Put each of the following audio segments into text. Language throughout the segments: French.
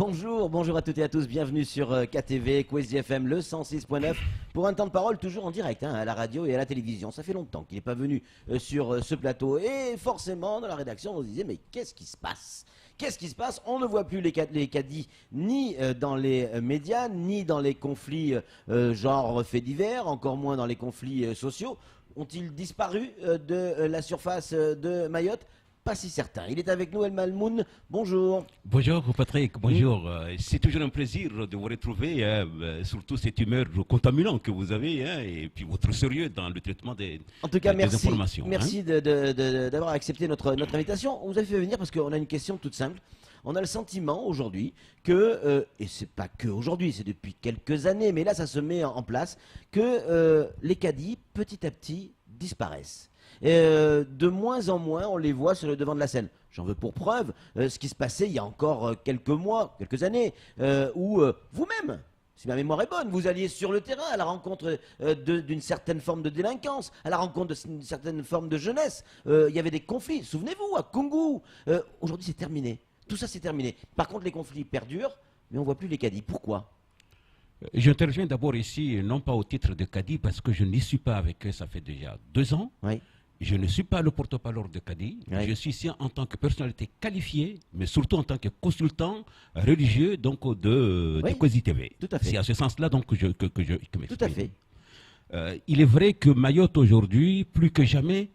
Bonjour, bonjour à toutes et à tous, bienvenue sur KTV, Kwezi FM, le 106.9, pour un temps de parole toujours en direct, à la radio et à la télévision. Ça fait longtemps qu'il n'est pas venu sur ce plateau, et forcément, dans la rédaction, on se disait, mais qu'est-ce qui se passe? Qu'est-ce qui se passe? On ne voit plus les caddies ni dans les médias, ni dans les conflits genre faits divers, encore moins dans les conflits sociaux. Ont-ils disparu de la surface de Mayotte? Pas si certain. Il est avec nous, El Malmoun. Bonjour. Bonjour Patrick, bonjour. C'est toujours un plaisir de vous retrouver, surtout cette humeur contaminante que vous avez, et puis votre sérieux dans le traitement des, en tout cas, des informations. Merci d'avoir accepté notre invitation. On vous a fait venir parce qu'on a une question toute simple. On a le sentiment aujourd'hui que, et c'est pas que aujourd'hui, c'est depuis quelques années, mais là ça se met en place, que les caddies, petit à petit, disparaissent. De moins en moins, on les voit sur le devant de la scène. J'en veux pour preuve ce qui se passait il y a encore quelques mois, quelques années, où vous-même, si ma mémoire est bonne, vous alliez sur le terrain à la rencontre d'une certaine forme de délinquance, à la rencontre d'une certaine forme de jeunesse. Il y avait des conflits, souvenez-vous, à Kungu. Aujourd'hui, c'est terminé. Tout ça, c'est terminé. Par contre, les conflits perdurent, mais on ne voit plus les caddies. Pourquoi ? J'interviens d'abord ici, non pas au titre de caddie, parce que je n'y suis pas avec eux, ça fait déjà 2 ans. Oui. Je ne suis pas le porte-parole de caddie. Oui. Je suis ici en tant que personnalité qualifiée, mais surtout en tant que consultant religieux donc de Kwezi TV. Tout à fait. C'est à ce sens-là donc que je m'exprime. Tout à fait. Il est vrai que Mayotte aujourd'hui, plus que jamais,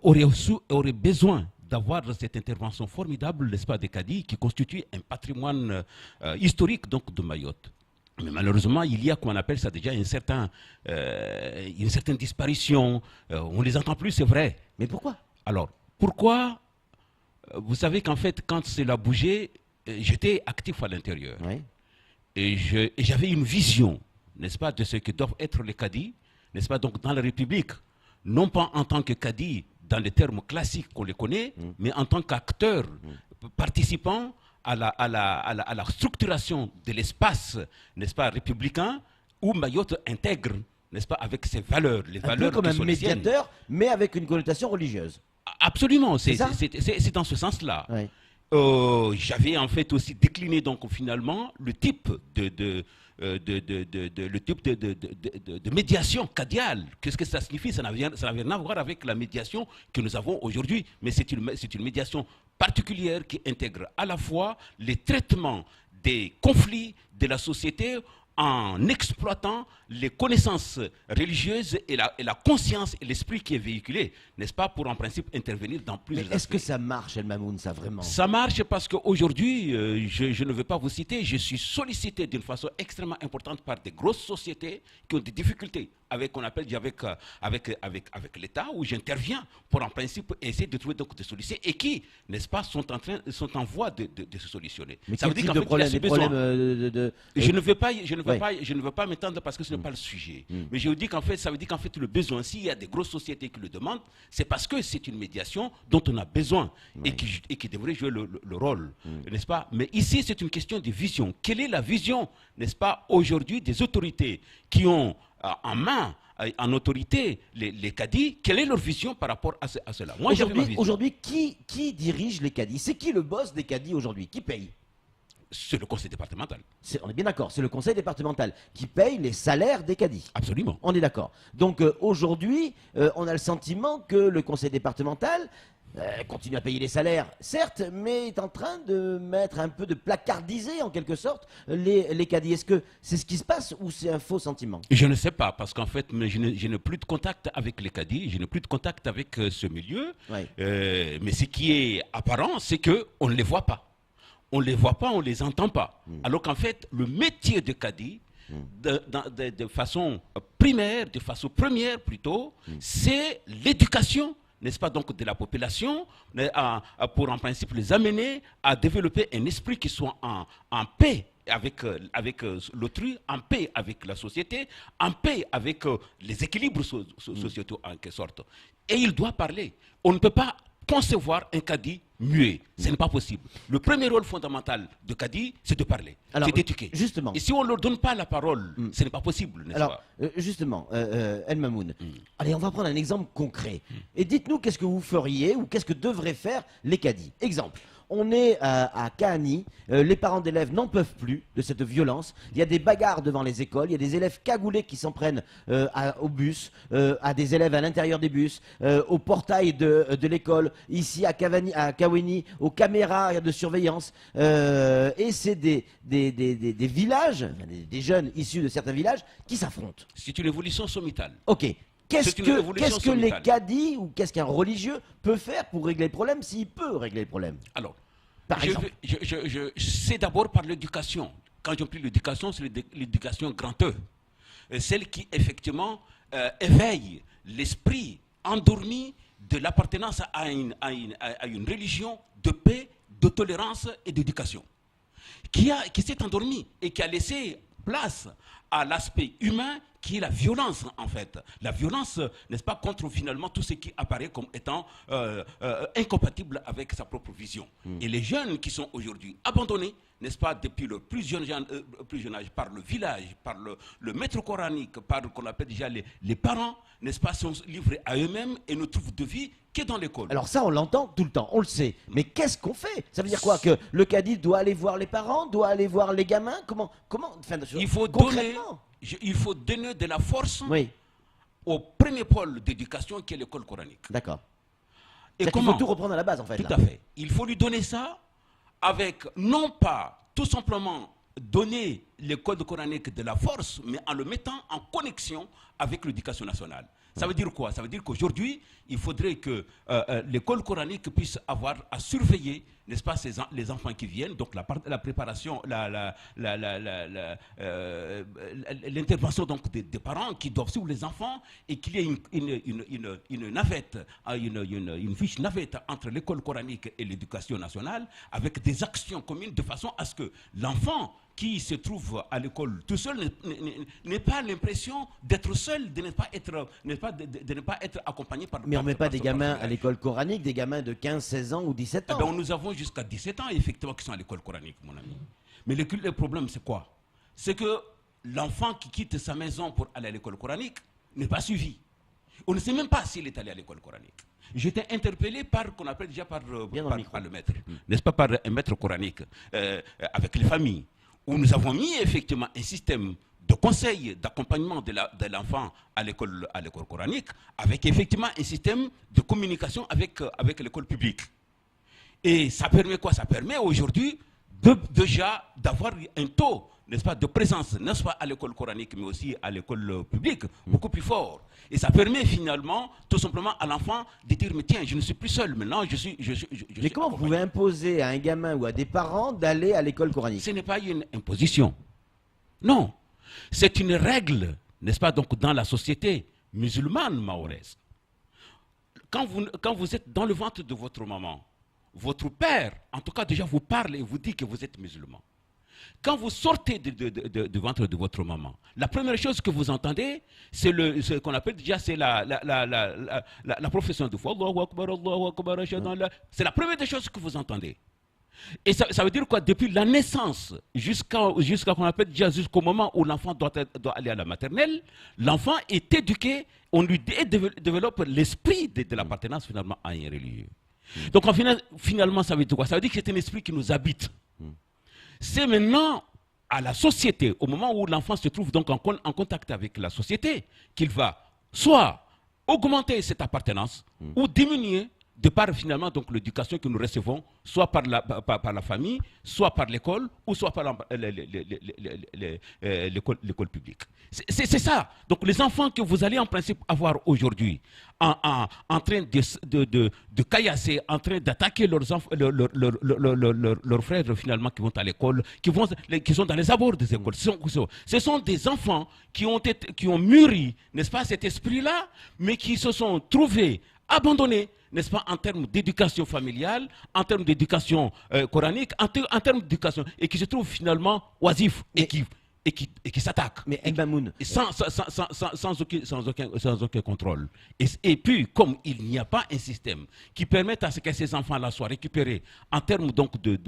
aurait besoin d'avoir cette intervention formidable, n'est-ce pas, des caddies, qui constitue un patrimoine historique donc de Mayotte. Mais malheureusement, il y a, qu'on appelle ça déjà, une certaine disparition. On ne les entend plus, c'est vrai. Mais pourquoi? Alors, pourquoi? Vous savez qu'en fait, quand cela a bougé, j'étais actif à l'intérieur. Oui. Et j'avais une vision, n'est-ce pas, de ce que doivent être les caddies, n'est-ce pas, donc dans la République, non pas en tant que caddies, dans les termes classiques qu'on les connaît, mais en tant qu'acteurs participants à la structuration de l'espace, n'est-ce pas, républicain, où Mayotte intègre, n'est-ce pas, avec ses valeurs, les valeurs peu comme qui sont un les siennes. médiateur, mais avec une connotation religieuse. Absolument, C'est ça? c'est dans ce sens-là. Oui. J'avais en fait aussi décliné donc finalement le type de médiation cadiale. Qu'est-ce que ça signifie? Ça n'a rien à voir avec la médiation que nous avons aujourd'hui, mais c'est une médiation particulière qui intègre à la fois les traitements des conflits de la société en exploitant les connaissances religieuses et la conscience et l'esprit qui est véhiculé, n'est-ce pas, pour en principe intervenir dans plusieurs aspects. Est-ce que ça marche, El Mamoun, ça vraiment? Ça marche parce qu'aujourd'hui, je ne veux pas vous citer, je suis sollicité d'une façon extrêmement importante par des grosses sociétés qui ont des difficultés avec l'État, où j'interviens pour en principe essayer de trouver donc des solutions et qui, n'est-ce pas, sont en voie de se solutionner. Mais ça veut dire qu'en type de fait, il y a ce besoin. Je ne veux pas m'étendre parce que ce n'est pas le sujet. Mais je vous dis qu'en fait, ça veut dire qu'en fait, le besoin, s'il y a des grosses sociétés qui le demandent, c'est parce que c'est une médiation dont on a besoin et qui devrait jouer le rôle, n'est-ce pas? Mais ici, c'est une question de vision. Quelle est la vision, n'est-ce pas, aujourd'hui des autorités qui ont en main, en autorité, les caddies? Quelle est leur vision par rapport à cela? Moi, aujourd'hui, qui dirige les caddies? C'est qui le boss des caddies aujourd'hui? Qui paye? C'est le conseil départemental. On est bien d'accord, c'est le conseil départemental qui paye les salaires des caddies. Absolument. On est d'accord. Donc aujourd'hui, on a le sentiment que le conseil départemental continue à payer les salaires, certes, mais est en train de mettre un peu de placardiser en quelque sorte les caddies. Est-ce que c'est ce qui se passe ou c'est un faux sentiment? Je ne sais pas, parce qu'en fait, je n'ai plus de contact avec les caddies, je n'ai plus de contact avec ce milieu. Oui. Mais ce qui est apparent, c'est qu'on ne les voit pas. On ne les voit pas, on ne les entend pas. Alors qu'en fait, le métier de caddie, de façon primaire, de façon première plutôt, c'est l'éducation, n'est-ce pas, donc de la population, pour en principe les amener à développer un esprit qui soit en paix avec l'autrui, en paix avec la société, en paix avec les équilibres sociétaux en quelque sorte. Et il doit parler. On ne peut pas concevoir un caddie muet. Ce n'est pas possible. Le premier rôle fondamental de caddie, c'est de parler, c'est d'éduquer. Justement. Et si on ne leur donne pas la parole, ce n'est pas possible, n'est-ce pas? Justement, El Mamoun, allez, on va prendre un exemple concret. Et dites-nous qu'est-ce que vous feriez ou qu'est-ce que devraient faire les caddies. Exemple, On est à Kahani, les parents d'élèves n'en peuvent plus de cette violence. Il y a des bagarres devant les écoles, il y a des élèves cagoulés qui s'en prennent au bus, à des élèves à l'intérieur des bus, au portail de l'école, ici à Kaweni, aux caméras de surveillance. Et c'est des villages, des jeunes issus de certains villages qui s'affrontent. C'est une évolution sommitale. Ok. Qu'est-ce que les sommitale. cadis ou qu'est-ce qu'un religieux peut faire pour régler le problème s'il peut régler le problème? Alors, Par exemple. c'est d'abord par l'éducation. Quand je dis l'éducation, c'est l'éducation grand E. Celle qui, effectivement, éveille l'esprit endormi de l'appartenance à une religion de paix, de tolérance et d'éducation. Qui s'est endormi et qui a laissé place à l'aspect humain qui est la violence, en fait. La violence, n'est-ce pas, contre finalement tout ce qui apparaît comme étant incompatible avec sa propre vision. Et les jeunes qui sont aujourd'hui abandonnés, n'est-ce pas, depuis le plus jeune âge, par le village, par le maître coranique, par ce qu'on appelle déjà les parents, n'est-ce pas, sont livrés à eux-mêmes et ne trouvent de vie que dans l'école. Alors ça, on l'entend tout le temps, on le sait. Mais qu'est-ce qu'on fait? Ça veut dire quoi? Que le cadi doit aller voir les parents, doit aller voir les gamins? Comment enfin, concrètement il faut donner de la force oui. au premier pôle d'éducation qui est l'école coranique. D'accord. Et comment? Il faut tout reprendre à la base, en fait. Tout là. à fait. Il faut lui donner ça avec, non pas tout simplement donner l'école coranique de la force, mais en le mettant en connexion avec l'éducation nationale. Ça veut dire quoi? Ça veut dire qu'aujourd'hui, il faudrait que l'école coranique puisse avoir à surveiller, n'est-ce pas, les enfants qui viennent, donc la préparation, l'intervention donc des parents qui doivent suivre les enfants et qu'il y ait une navette, une fiche navette entre l'école coranique et l'éducation nationale avec des actions communes de façon à ce que l'enfant qui se trouve à l'école tout seul n'ait pas l'impression d'être seul, de ne pas être accompagné par... Mais on ne met pas des gamins à l'école coranique, des gamins de 15, 16 ans ou 17 ans. Eh bien, nous avons jusqu'à 17 ans, effectivement, qui sont à l'école coranique, mon ami. Mais le problème, c'est quoi? C'est que l'enfant qui quitte sa maison pour aller à l'école coranique n'est pas suivi. On ne sait même pas s'il est allé à l'école coranique. J'étais interpellé qu'on appelle déjà par le maître, n'est-ce pas, par un maître coranique, avec les familles, où nous avons mis effectivement un système de conseil, d'accompagnement de l'enfant à l'école coranique, avec effectivement un système de communication avec l'école publique. Et ça permet quoi? Ça permet aujourd'hui déjà d'avoir un taux, n'est-ce pas, de présence, n'est-ce pas, à l'école coranique, mais aussi à l'école publique, beaucoup plus fort. Et ça permet finalement, tout simplement, à l'enfant de dire, mais tiens, je ne suis plus seul, maintenant je suis mais comment vous pouvez imposer à un gamin ou à des parents d'aller à l'école coranique? Ce n'est pas une imposition. Non. C'est une règle, n'est-ce pas, donc dans la société musulmane mahoraise. Quand vous êtes dans le ventre de votre maman, votre père, en tout cas déjà vous parle et vous dit que vous êtes musulman. Quand vous sortez du ventre de votre maman, la première chose que vous entendez, c'est ce qu'on appelle déjà la profession de foi. Allahu Akbar, Allahu Akbar, c'est la première des choses que vous entendez. Et ça veut dire quoi? Depuis la naissance jusqu'à qu'on appelle déjà jusqu'au moment où l'enfant doit aller à la maternelle, l'enfant est éduqué, on lui développe l'esprit de l'appartenance finalement à un religieux. Donc finalement, ça veut dire quoi? Ça veut dire que c'est un esprit qui nous habite. C'est maintenant à la société, au moment où l'enfant se trouve donc en contact avec la société, qu'il va soit augmenter cette appartenance ou diminuer de par finalement donc l'éducation que nous recevons, soit par la famille, soit par l'école, ou soit par l'école publique. C'est ça. Donc les enfants que vous allez en principe avoir aujourd'hui, en train de caillasser, en train d'attaquer leurs frères finalement qui vont à l'école, qui sont dans les abords des écoles, ce sont des enfants qui ont mûri, n'est-ce pas, cet esprit-là, mais qui se sont trouvés abandonnés, n'est-ce pas, en termes d'éducation familiale, en termes d'éducation coranique, en termes d'éducation, et qui se trouvent finalement oisifs et qui s'attaquent. Mais Mbamoun, sans aucun contrôle. Et puis, comme il n'y a pas un système qui permette à ce que ces enfants-là soient récupérés en termes donc de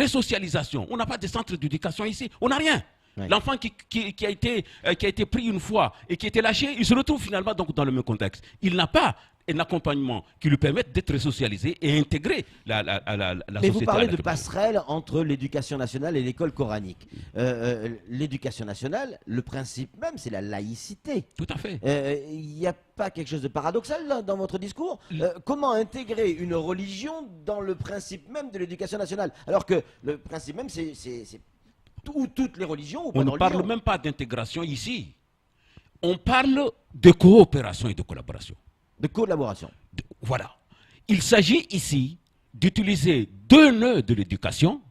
resocialisation, on n'a pas de centre d'éducation ici, on n'a rien. Ouais. L'enfant qui a été pris une fois et qui a été lâché, il se retrouve finalement donc dans le même contexte. Il n'a pas un accompagnement qui lui permette d'être socialisé et intégrer la Mais société. vous parlez à de laquelle on est. passerelle entre l'éducation nationale et l'école coranique. L'éducation nationale, le principe même, c'est la laïcité. Tout à fait. Il n'y a pas quelque chose de paradoxal là, dans votre discours? Comment intégrer une religion dans le principe même de l'éducation nationale? Alors que le principe même, c'est toutes les religions ou pas On de ne parle religion. même pas d'intégration ici. On parle de coopération et de collaboration. De collaboration. Voilà. Il s'agit ici d'utiliser deux nœuds de l'éducation,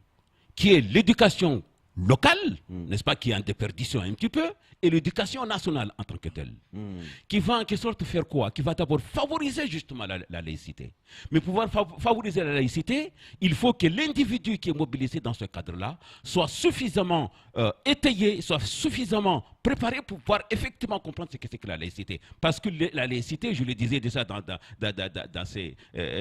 qui est l'éducation locale, n'est-ce pas, qui est en déperdition un petit peu, et l'éducation nationale en tant que telle, qui va en quelque sorte faire quoi? Qui va d'abord favoriser justement la laïcité. Mais pour pouvoir favoriser la laïcité, il faut que l'individu qui est mobilisé dans ce cadre-là soit suffisamment étayé, soit suffisamment préparé pour pouvoir effectivement comprendre ce que c'est que la laïcité. Parce que la laïcité, je le disais déjà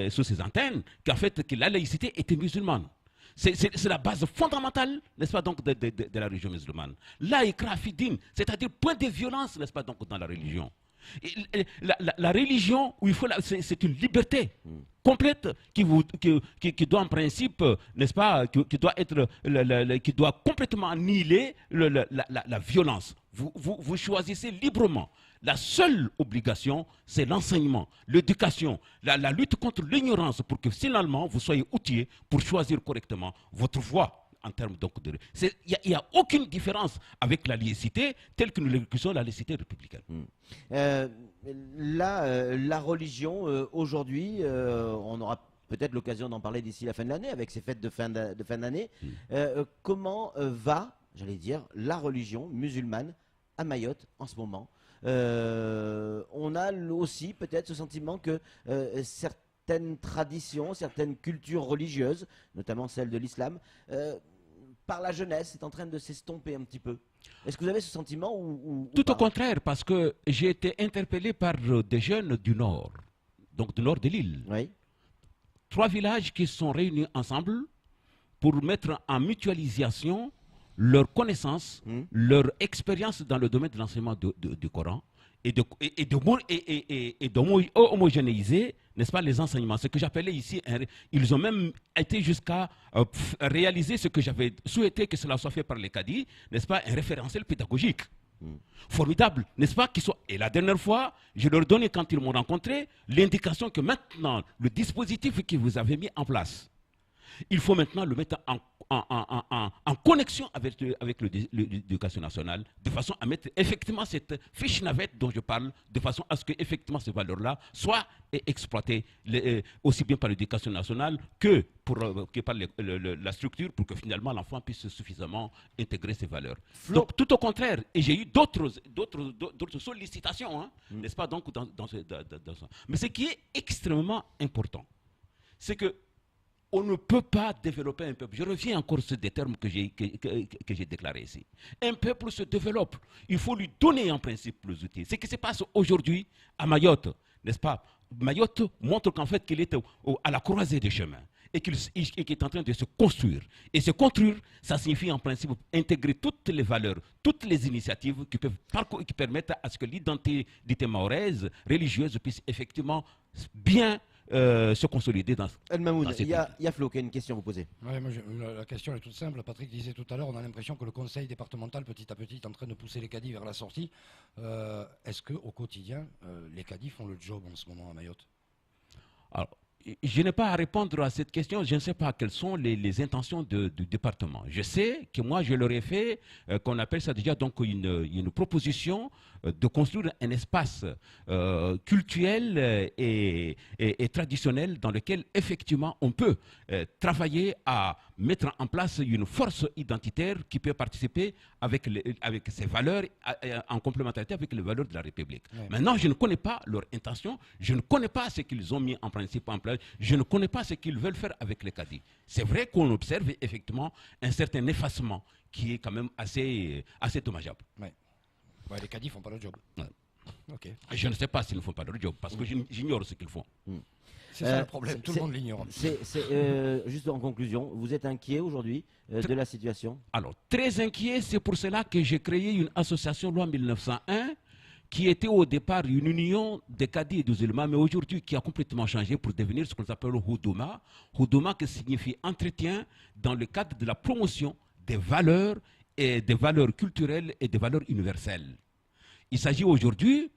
sous ces antennes, qu'en fait que la laïcité était musulmane. C'est la base fondamentale, n'est-ce pas, donc, de la religion musulmane. La ikra fi din, c'est-à-dire point de violence, n'est-ce pas, donc, dans la religion. Et la religion, où il faut, c'est une liberté complète qui doit en principe, n'est-ce pas, qui doit être, qui doit complètement annihiler la violence. Vous choisissez librement. La seule obligation, c'est l'enseignement, l'éducation, la lutte contre l'ignorance pour que finalement vous soyez outillés pour choisir correctement votre voie en termes donc de... Il n'y a aucune différence avec la laïcité telle que nous l'exécutons la laïcité républicaine. La religion, aujourd'hui, on aura peut-être l'occasion d'en parler d'ici la fin de l'année, avec ces fêtes de fin d'année. Comment va, j'allais dire, la religion musulmane à Mayotte en ce moment? On a aussi peut-être ce sentiment que certaines traditions, certaines cultures religieuses, notamment celle de l'islam, par la jeunesse, est en train de s'estomper un petit peu. Est-ce que vous avez ce sentiment ou Tout au pas? contraire, parce que j'ai été interpellé par des jeunes du nord, donc du nord de l'île. Oui. 3 villages qui sont réunis ensemble pour mettre en mutualisation leurs connaissances, leur expérience dans le domaine de l'enseignement du Coran et de homogénéiser, n'est-ce pas, les enseignements. Ce que j'appelais ici, ils ont même été jusqu'à réaliser ce que j'avais souhaité que cela soit fait par les cadis, n'est-ce pas, un référentiel pédagogique. Formidable, n'est-ce pas? Et la dernière fois, je leur donnais, quand ils m'ont rencontré, l'indication que maintenant, le dispositif que vous avez mis en place, il faut maintenant le mettre en connexion avec l'éducation nationale, de façon à mettre effectivement cette fiche navette dont je parle, de façon à ce que effectivement ces valeurs-là soient exploitées aussi bien par l'éducation nationale que par la structure, pour que finalement l'enfant puisse suffisamment intégrer ces valeurs. Donc tout au contraire, et j'ai eu d'autres sollicitations, hein, n'est-ce pas, donc dans ça. Mais ce qui est extrêmement important, c'est que on ne peut pas développer un peuple. Je reviens encore sur des termes que j'ai déclarés ici. Un peuple se développe. Il faut lui donner en principe les outils. Ce qui se passe aujourd'hui à Mayotte, n'est-ce pas? Mayotte montre qu'en fait qu'il est à la croisée des chemins et qu'il est en train de se construire. Et se construire, ça signifie en principe intégrer toutes les valeurs, toutes les initiatives qui permettent à ce que l'identité mahoraise, religieuse, puisse effectivement bien se consolider dans Mamoun, ces il y a Flo qui a une question à vous poser. Ouais, moi, la question est toute simple. Patrick disait tout à l'heure, on a l'impression que le conseil départemental, petit à petit, est en train de pousser les cadis vers la sortie. Est-ce qu'au quotidien, les cadis font le job en ce moment à Mayotte? Alors, je n'ai pas à répondre à cette question. Je ne sais pas quelles sont les intentions du département. Je sais que moi, je leur ai fait, qu'on appelle ça déjà donc une proposition de construire un espace culturel et traditionnel dans lequel, effectivement, on peut travailler à mettre en place une force identitaire qui peut participer avec ses valeurs en complémentarité avec les valeurs de la République. Ouais. Maintenant, je ne connais pas leur intention, je ne connais pas ce qu'ils ont mis en principe en place, je ne connais pas ce qu'ils veulent faire avec les cadis. C'est vrai qu'on observe effectivement un certain effacement qui est quand même assez dommageable. Ouais. Ouais, les cadis ne font pas le job. Ouais. Okay. Je ne sais pas s'ils ne font pas leur job, parce que j'ignore ce qu'ils font. C'est ça le problème, tout le monde l'ignore. Juste en conclusion, vous êtes inquiet aujourd'hui de la situation? Alors, très inquiet, c'est pour cela que j'ai créé une association loi 1901 qui était au départ une union des cadis et des ulémas, mais aujourd'hui qui a complètement changé pour devenir ce qu'on appelle Houdouma. Houdouma qui signifie entretien dans le cadre de la promotion des valeurs et des valeurs culturelles et des valeurs universelles. Il s'agit aujourd'hui,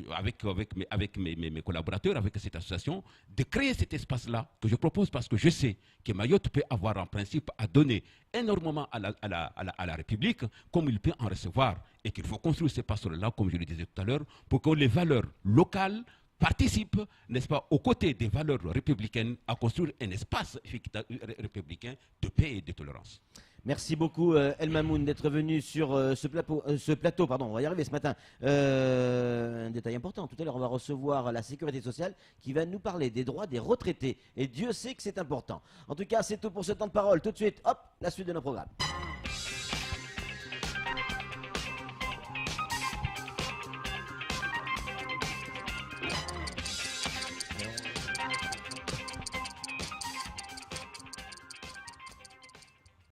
avec mes collaborateurs, avec cette association, de créer cet espace-là que je propose parce que je sais que Mayotte peut avoir en principe à donner énormément à la République, comme il peut en recevoir, et qu'il faut construire ces passerelles-là, comme je le disais tout à l'heure, pour que les valeurs locales participent, n'est-ce pas, aux côtés des valeurs républicaines, à construire un espace républicain de paix et de tolérance. Merci beaucoup El Mamoun d'être venu sur ce plateau, pardon, on va y arriver ce matin. Un détail important, tout à l'heure on va recevoir la sécurité sociale qui va nous parler des droits des retraités. Et Dieu sait que c'est important. En tout cas, c'est tout pour ce temps de parole. Tout de suite, hop, la suite de nos programmes.